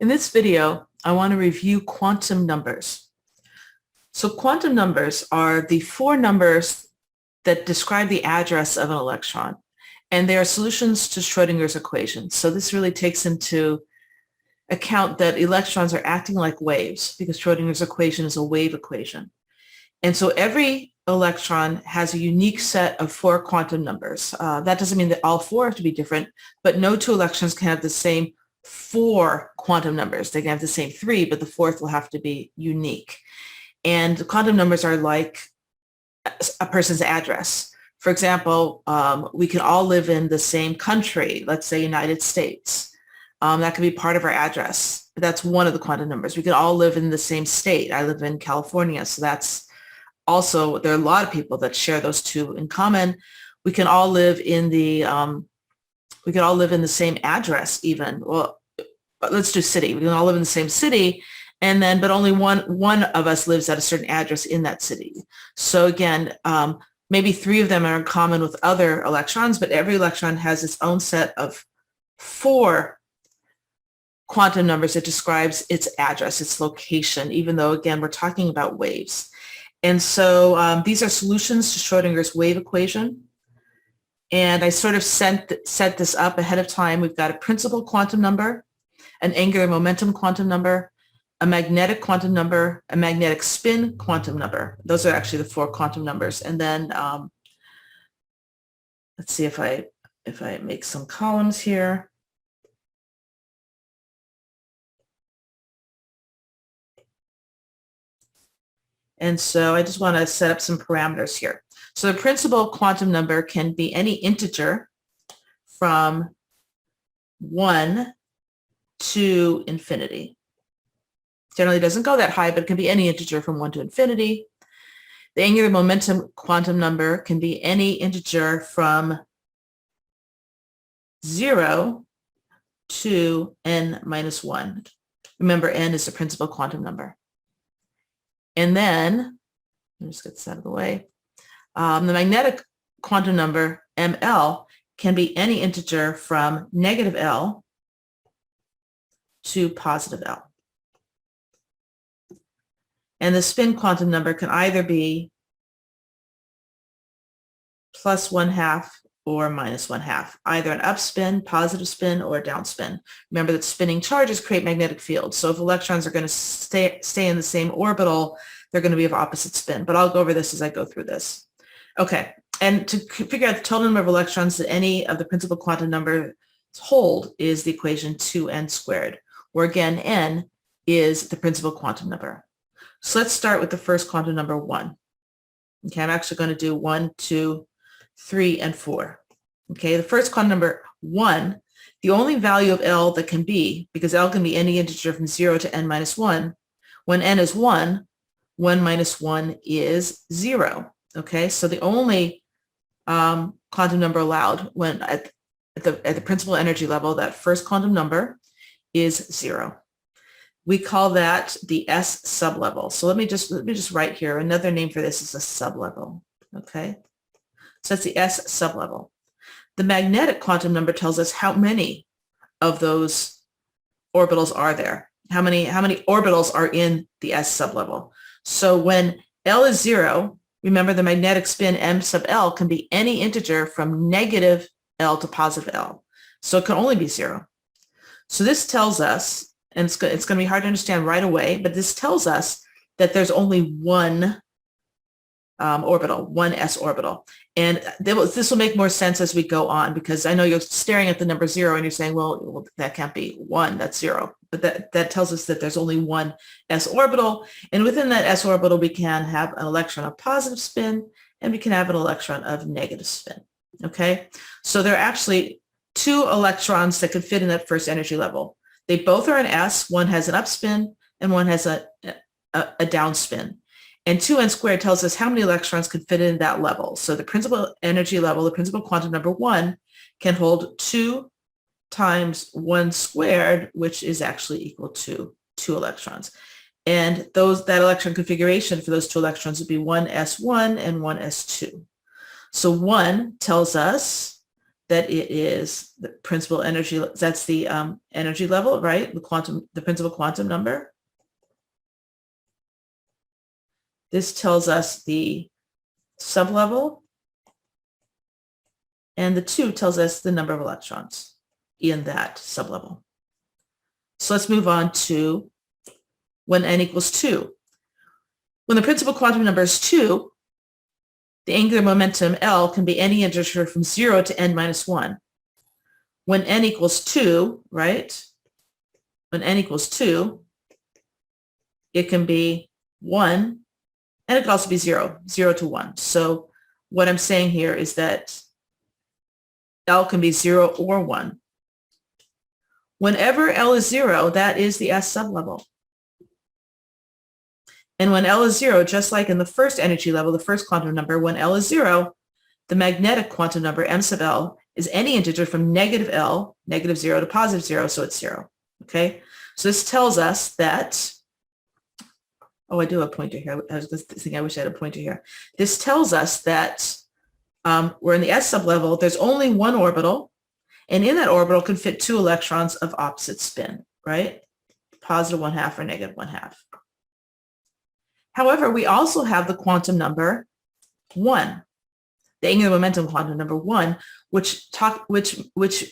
In this video, I want to review quantum numbers. So quantum numbers are the four numbers that describe the address of an electron, and they are solutions to Schrodinger's equation. So this really takes into account that electrons are acting like waves because Schrodinger's equation is a wave equation. And so every electron has a unique set of four quantum numbers. That doesn't mean that all four have to be different, but no two electrons can have the same four quantum numbers. They can have the same three, but the fourth will have to be unique. And quantum numbers are like a person's address. For example, we can all live in the same country, let's say United States. That could be part of our address. That's one of the quantum numbers. We could all live in the same state. I live in California, so that's also, there are a lot of people that share those two in common. We can all live in the same address even. Well, let's do city. We can all live in the same city, and then, but only one of us lives at a certain address in that city. So again, maybe three of them are in common with other electrons, but every electron has its own set of four quantum numbers that describes its address, its location, even though, again, we're talking about waves. And so these are solutions to Schrodinger's wave equation. And I sort of set this up ahead of time. We've got a principal quantum number, an angular momentum quantum number, a magnetic quantum number, a magnetic spin quantum number. Those are actually the four quantum numbers. And then let's see if I make some columns here. And so I just want to set up some parameters here. So the principal quantum number can be any integer from 1 to infinity. Generally doesn't go that high, but it can be any integer from 1 to infinity. The angular momentum quantum number can be any integer from 0 to n minus 1. Remember, n is the principal quantum number. And then, let me just get this out of the way. The magnetic quantum number, ml, can be any integer from negative L to positive L. And the spin quantum number can either be plus 1/2 or minus 1/2, either an up spin, positive spin, or a down spin. Remember that spinning charges create magnetic fields. So if electrons are going to stay in the same orbital, they're going to be of opposite spin. But I'll go over this as I go through this. Okay, and to figure out the total number of electrons that any of the principal quantum numbers hold is the equation 2n squared, where again, n is the principal quantum number. So let's start with the first quantum number 1. Okay, I'm actually going to do 1, 2, 3, and 4. Okay, the first quantum number 1, the only value of L that can be, because L can be any integer from 0 to n minus 1, when n is 1, 1 minus 1 is 0. Okay, so the only quantum number allowed when at the principal energy level, that first quantum number is 0. We call that the S sublevel. So let me just write here. Another name for this is a sublevel. Okay, so that's the S sublevel. The magnetic quantum number tells us how many of those orbitals are there. How many orbitals are in the S sublevel. So when L is 0, remember the magnetic spin m sub L can be any integer from negative L to positive L. So it can only be 0. So this tells us, and it's going to be hard to understand right away, but this tells us that there's only one orbital, one s orbital. And this will make more sense as we go on, because I know you're staring at the number 0 and you're saying, well that can't be 1, that's 0. But that tells us that there's only one s orbital. And within that s orbital, we can have an electron of positive spin, and we can have an electron of negative spin. Okay, so there are actually 2 electrons that could fit in that first energy level. They both are an s. One has an up spin and one has a down spin. And 2n squared tells us how many electrons could fit in that level. So the principal energy level, the principal quantum number 1, can hold 2 times 1 squared, which is actually equal to 2 electrons. And that electron configuration for those 2 electrons would be 1s1 and 1s2. So 1 tells us that it is the principal energy, that's the energy level, right? The principal quantum number. This tells us the sublevel, and the 2 tells us the number of electrons in that sublevel. So let's move on to when n equals 2. When the principal quantum number is 2, the angular momentum L can be any integer from 0 to n minus 1. When n equals 2, right? When n equals 2, it can be 1, and it can also be 0, 0 to 1. So what I'm saying here is that L can be 0 or 1. Whenever L is 0, that is the S sublevel. And when L is 0, just like in the first energy level, the first quantum number, when L is 0, the magnetic quantum number, M sub L, is any integer from negative L, negative 0 to positive 0, so it's 0. Okay? So this tells us that, oh, I do have a pointer here. I was just thinking I wish I had a pointer here. This tells us that we're in the S sublevel, there's only one orbital, and in that orbital can fit 2 electrons of opposite spin, right? Positive 1/2 or negative 1/2. However, we also have the quantum number 1, the angular momentum quantum number 1, which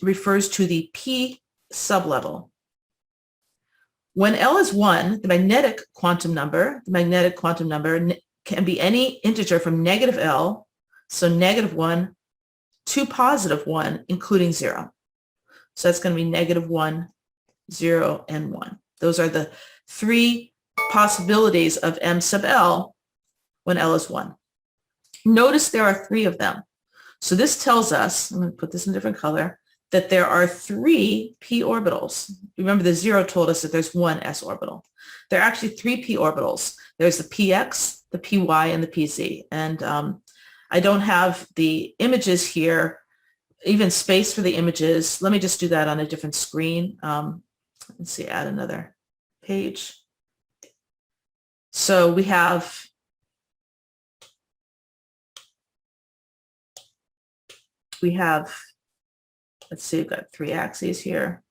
refers to the P sublevel. When L is 1, the magnetic quantum number can be any integer from negative L, so negative 1 to positive 1, including 0. So that's going to be negative 1, 0, and 1. Those are the 3 possibilities of M sub L when L is 1. Notice there are 3 of them. So this tells us, I'm going to put this in a different color, that there are 3 p orbitals. Remember the 0 told us that there's 1 s orbital. There are actually 3 p orbitals. There's the px, the py, and the pz. And I don't have the images here, even space for the images. Let me just do that on a different screen. Let's see, add another page. So we have let's see, we've got 3 axes here.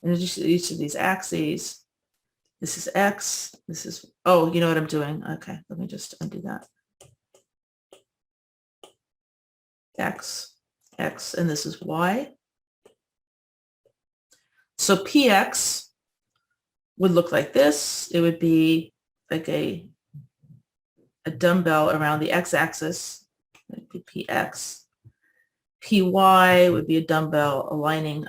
And each of these axes, this is X, this is, oh, you know what I'm doing. Okay, let me just undo that. X, X, and this is Y. So PX would look like this. It would be like a dumbbell around the x-axis. That would be PX. PY would be a dumbbell aligning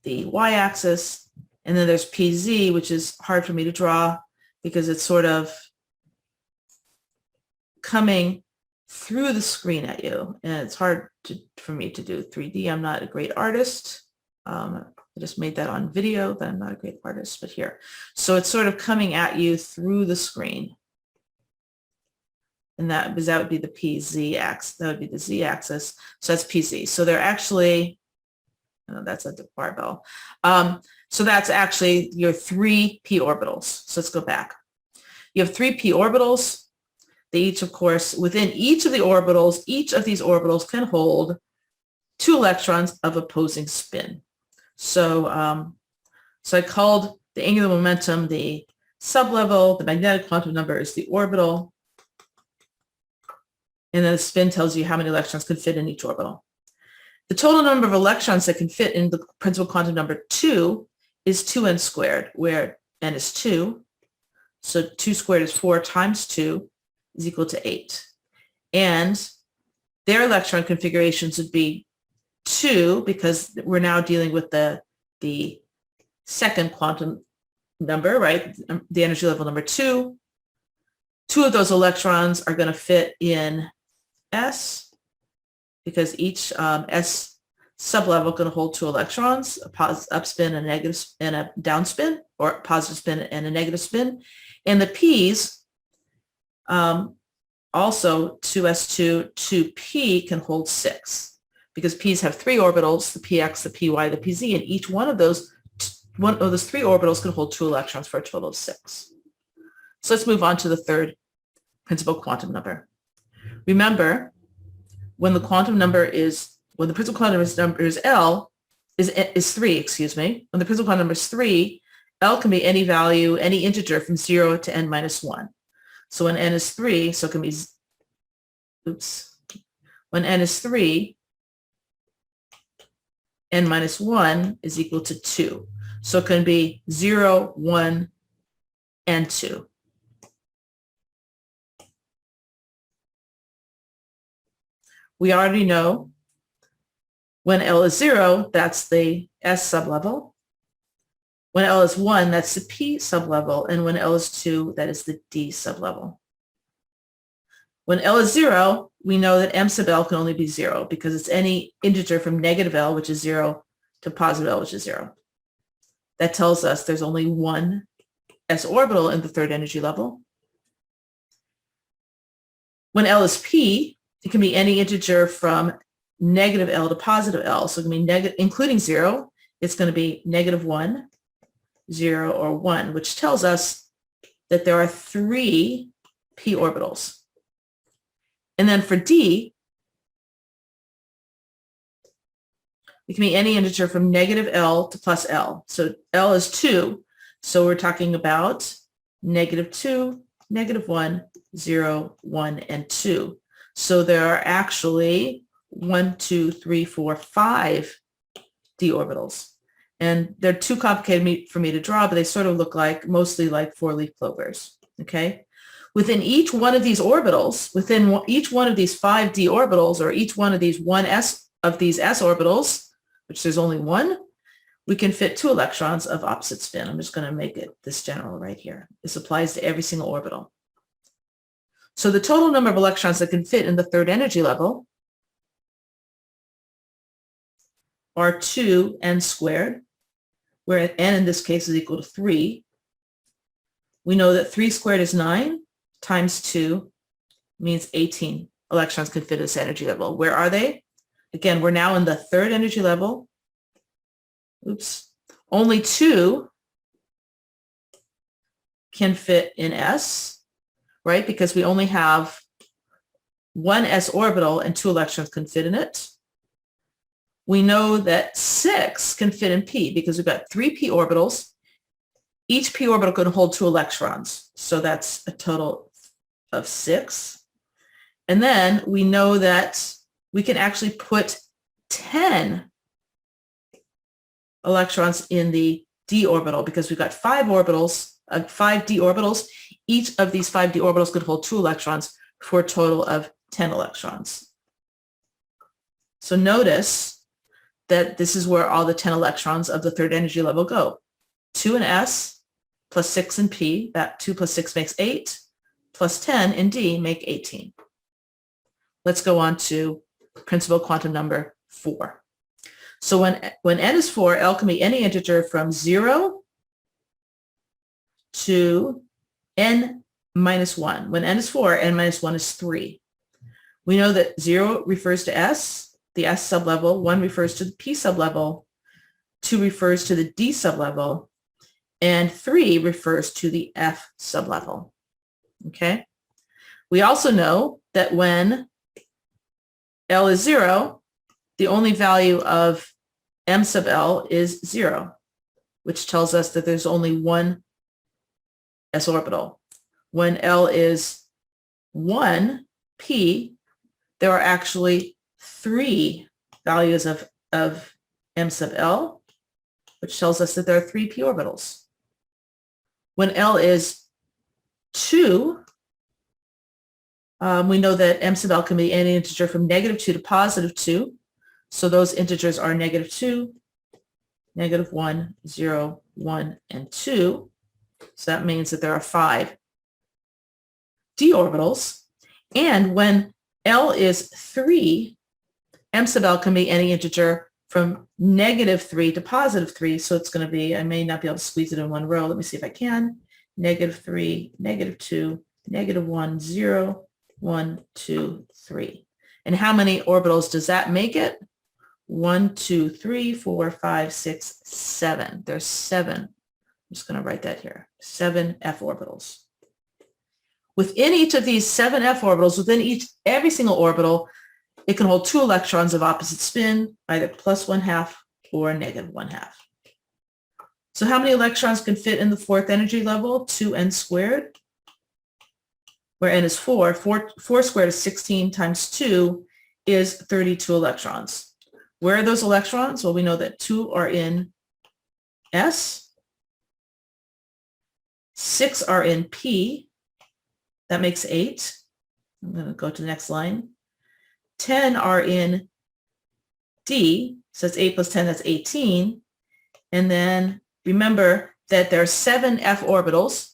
the y-axis. And then there's PZ, which is hard for me to draw because it's sort of coming through the screen at you. And it's hard for me to do 3D. I'm not a great artist. I just made that on video, but I'm not a great artist, but here. So it's sort of coming at you through the screen. And that would be the PZ axis. That would be the Z axis. So that's PZ. So they're actually, oh, that's a barbell. So that's actually your 3 p orbitals. So let's go back. You have 3 p orbitals. They each, of course, within each of the orbitals, each of these orbitals can hold 2 electrons of opposing spin. So, so I called the angular momentum the sublevel, the magnetic quantum number is the orbital, and then the spin tells you how many electrons can fit in each orbital. The total number of electrons that can fit in the principal quantum number 2 is 2n squared, where n is 2. So 2 squared is 4 times 2 is equal to 8. And their electron configurations would be 2, because we're now dealing with the second quantum number, right? The energy level number 2. 2 of those electrons are going to fit in S, because each S sublevel can hold 2 electrons, a positive upspin and a negative and a downspin, or a positive spin and a negative spin. And the P's, also 2s2, 2p can hold 6, because P's have 3 orbitals, the px, the py, the pz, and each one of those 3 orbitals can hold 2 electrons for a total of 6. So let's move on to the third principal quantum number. Remember, when the principal quantum number is L, is 3, excuse me. When the principal quantum number is 3, L can be any value, any integer from 0 to n minus 1. So when n is 3, so it can be, when n is 3, n minus 1 is equal to 2. So it can be 0, 1, and 2. We already know when L is 0, that's the S sublevel. When L is 1, that's the P sublevel. And when L is 2, that is the D sublevel. When L is 0, we know that M sub L can only be 0 because it's any integer from negative L, which is 0, to positive L, which is 0. That tells us there's only one S orbital in the third energy level. When L is P, it can be any integer from negative L to positive L. So it can be negative, including 0, it's going to be negative 1, 0, or 1, which tells us that there are 3 P orbitals. And then for D, it can be any integer from negative L to plus L. So L is 2. So we're talking about negative 2, negative 1, 0, 1, and 2. So there are actually 1, 2, 3, 4, 5 D orbitals. And they're too complicated for me to draw, but they sort of look like, mostly like 4-leaf clovers, okay? Within each one of these orbitals, within each one of these 5 D orbitals, or each one of these S orbitals, which there's only one, we can fit 2 electrons of opposite spin. I'm just going to make it this general right here. This applies to every single orbital. So the total number of electrons that can fit in the third energy level are 2n squared, where n in this case is equal to 3. We know that 3 squared is 9 times 2 means 18 electrons can fit at this energy level. Where are they? Again, we're now in the third energy level. Only 2 can fit in S, right? Because we only have one S orbital and 2 electrons can fit in it. We know that 6 can fit in P because we've got 3 P orbitals. Each P orbital can hold 2 electrons. So that's a total of 6. And then we know that we can actually put 10 electrons in the D orbital because we've got 5 orbitals, 5 D orbitals. Each of these 5 D orbitals could hold 2 electrons for a total of 10 electrons. So notice that this is where all the 10 electrons of the third energy level go. 2 in S plus 6 in P, that 2 plus 6 makes 8, plus 10 in D make 18. Let's go on to principal quantum number 4. So when n is 4, L can be any integer from 0 to n minus 1. When n is 4, n minus 1 is 3. We know that 0 refers to S, the S sublevel, 1 refers to the P sublevel, 2 refers to the D sublevel, and 3 refers to the F sublevel. Okay? We also know that when L is 0, the only value of M sub L is 0, which tells us that there's only one S orbital. When L is 1, P, there are actually 3 values of M sub L, which tells us that there are 3 P orbitals. When L is 2, we know that M sub L can be any integer from negative 2 to positive 2. So those integers are negative 2, negative 1, 0, 1, and 2. So that means that there are 5 D orbitals. And when L is 3, M sub L can be any integer from negative 3 to positive 3. So it's going to be, I may not be able to squeeze it in one row. Let me see if I can. Negative 3, negative 2, negative 1, 0, 1, 2, 3. And how many orbitals does that make it? 1, 2, 3, 4, 5, 6, 7. There's 7. I'm just going to write that here. 7 F orbitals. Within each of these 7f orbitals, within every single orbital, it can hold 2 electrons of opposite spin, either +1/2 or -1/2. So how many electrons can fit in the 4th energy level? 2n squared, where n is 4. 4 squared is 16 times 2 is 32 electrons. Where are those electrons? Well, we know that 2 are in S, 6 are in P, that makes 8. I'm going to go to the next line. 10 are in D, so it's 8 plus 10, that's 18. And then remember that there are 7 f orbitals,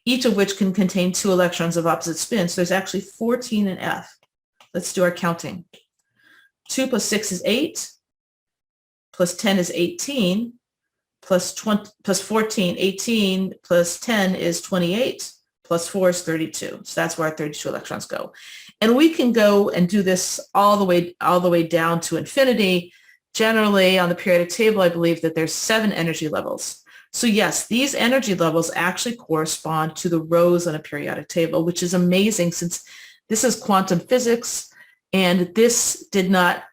each of which can contain 2 electrons of opposite spin. So there's actually 14 in F. Let's do our counting. 2 plus 6 is 8, plus 10 is 18, plus 14, 18 plus 10 is 28, plus 4 is 32. So that's where our 32 electrons go. And we can go and do this all the way down to infinity. Generally, on the periodic table, I believe that there's 7 energy levels. So yes, these energy levels actually correspond to the rows on a periodic table, which is amazing since this is quantum physics, and this did not,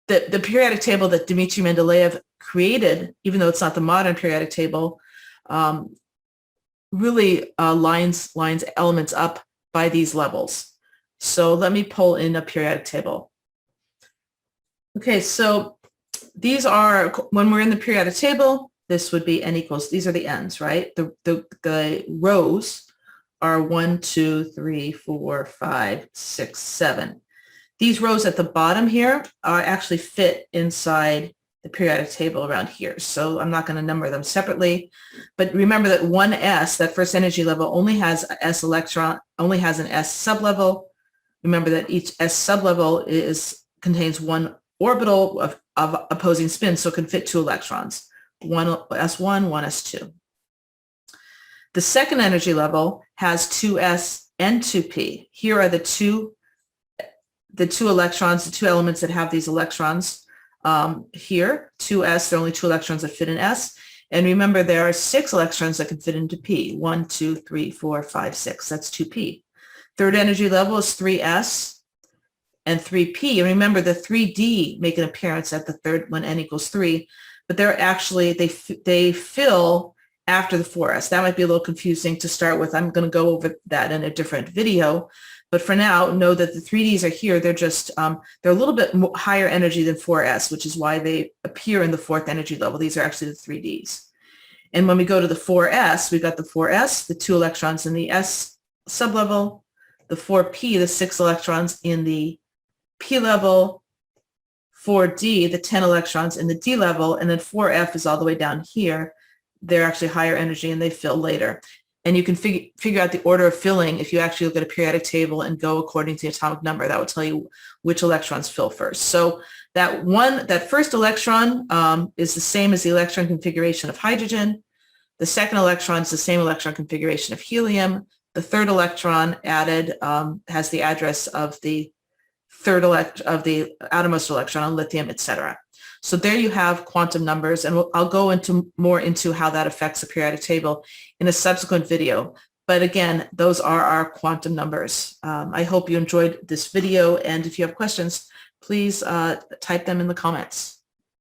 the periodic table that Dmitry Mendeleev created, even though it's not the modern periodic table, really lines elements up by these levels. So let me pull in a periodic table. Okay, so these are, when we're in the periodic table, this would be n equals, these are the n's, right? The rows are 1, 2, 3, 4, 5, 6, 7. These rows at the bottom here actually fit inside the periodic table around here. So I'm not going to number them separately, but remember that 1s, that first energy level, only has an S electron, only has an S sublevel. Remember that each S sublevel contains 1 orbital of opposing spin, so it can fit 2 electrons, 1 S1, 1 S2. The second energy level has 2s and 2p. Here are the two electrons, the 2 elements that have these electrons. Here, 2s, there are only 2 electrons that fit in S. And remember, there are 6 electrons that can fit into P. 1, 2, 3, 4, 5, 6. That's 2p. Third energy level is 3s and 3p. And remember, the 3d make an appearance at the third when n equals 3, but they're actually, they fill after the 4s. That might be a little confusing to start with. I'm going to go over that in a different video. But for now, know that the 3Ds are here. They're just, they're a little bit higher energy than 4s, which is why they appear in the 4th energy level. These are actually the 3Ds. And when we go to the 4s, we've got the 4s, the 2 electrons in the S sublevel, the 4p, the 6 electrons in the P level, 4d, the 10 electrons in the D level, and then 4f is all the way down here. They're actually higher energy and they fill later. And you can figure out the order of filling if you actually look at a periodic table and go according to the atomic number. That will tell you which electrons fill first. So that first electron is the same as the electron configuration of hydrogen. The second electron is the same electron configuration of helium. The third electron added has the address of the outermost electron on lithium, etc. So there you have quantum numbers, and I'll go more into how that affects the periodic table in a subsequent video. But again, those are our quantum numbers. I hope you enjoyed this video, and if you have questions, please type them in the comments.